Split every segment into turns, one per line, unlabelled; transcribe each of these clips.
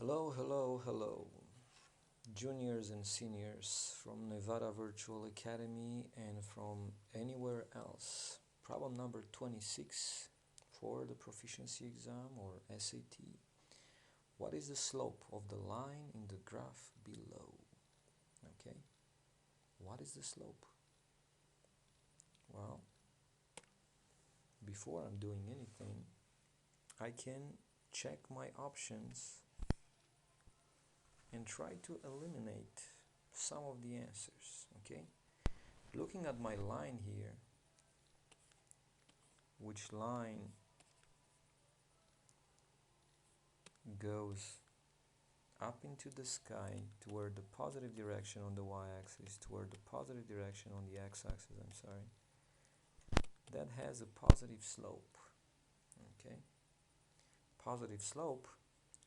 Hello, hello, hello, juniors and seniors from Nevada Virtual Academy and from anywhere else. Problem number 26 for the proficiency exam or SAT. What is the slope of the line in the graph below? Okay, what is the slope? Well, before I'm doing anything, I can check my options and try to eliminate some of the answers. Okay, looking at my line here, which line goes up into the sky toward the positive direction on the y-axis, toward the positive direction on the x-axis, I'm sorry, that has a positive slope. Okay, positive slope,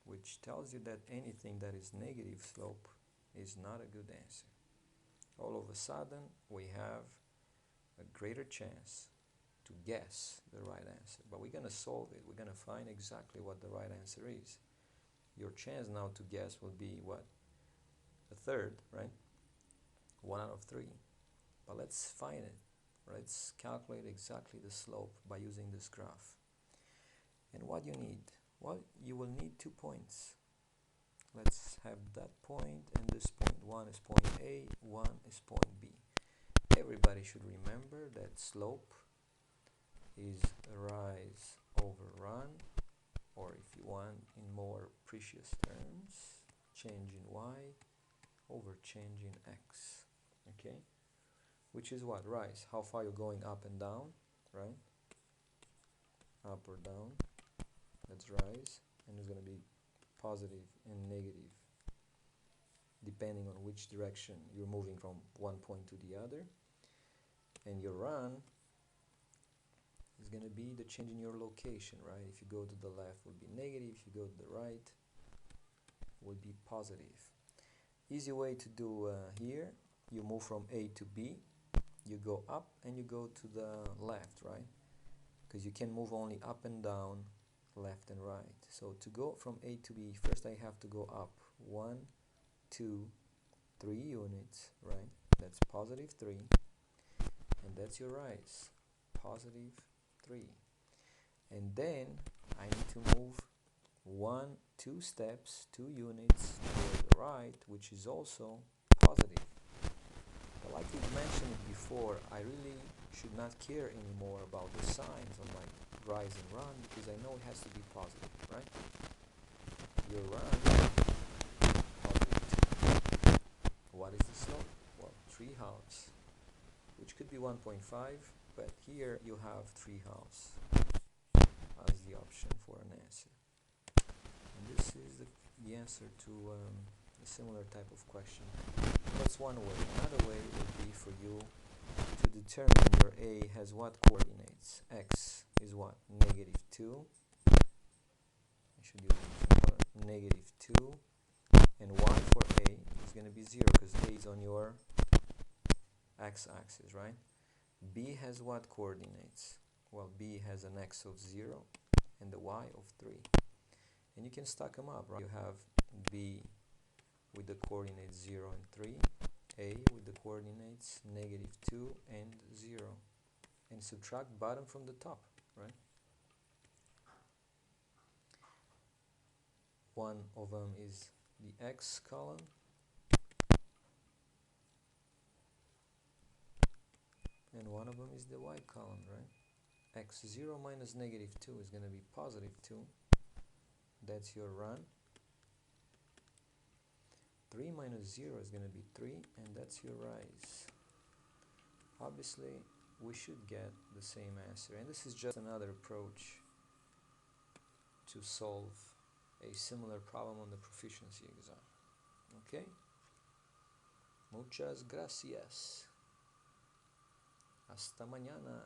which tells you that anything that is negative slope is not a good answer. All of a sudden, we have a greater chance to guess the right answer, but we're going to solve it. We're going to find exactly what the right answer is. Your chance now to guess will be what? A third, right? 1 out of 3. But let's find it. Let's calculate exactly the slope by using this graph. And what you need? Well, you will need 2 points. Let's have that point and this point. One is point A, one is point B. Everybody should remember that slope is rise over run, or if you want in more precious terms, change in y over change in x. Okay? Which is what? Rise. How far you're going up and down, right? Up or down. That's rise, and it's going to be positive and negative depending on which direction you're moving from one point to the other. And your run is going to be the change in your location, right? If you go to the left, will be negative. If you go to the right, will be positive. Easy way to do here, you move from A to B, you go up and you go to the left, right? Because you can move only up and down, left and right. So to go from A to B, first I have to go up 1, 2, 3 units, right? That's positive 3, and that's your rise, positive 3. And then I need to move 2 steps, 2 units to the right, which is also positive. But like we mentioned before, I really should not care anymore about the signs on my rise and run, because I know it has to be positive, right? Your run, positive 2. What is the slope? Well, 3 halves, which could be 1.5, but here you have 3 halves as the option for an answer. And this is the answer to a similar type of question. That's one way. Another way would be for you to determine your A has what coordinates. X is what? Negative 2. I should use negative 2. And y for A is going to be 0 because A is on your x-axis, right? B has what coordinates? Well, B has an x of 0 and the y of 3. And you can stack them up, right? You have B with the coordinates 0 and 3. A with the coordinates negative 2 and 0. And subtract bottom from the top, right? One of them is the x column, and one of them is the y column, right? X0 minus negative 2 is going to be positive 2. That's your run. 3 minus 0 is going to be 3, and that's your rise. Obviously, we should get the same answer, and this is just another approach to solve a similar problem on the proficiency exam. Okay? Muchas gracias. Hasta mañana.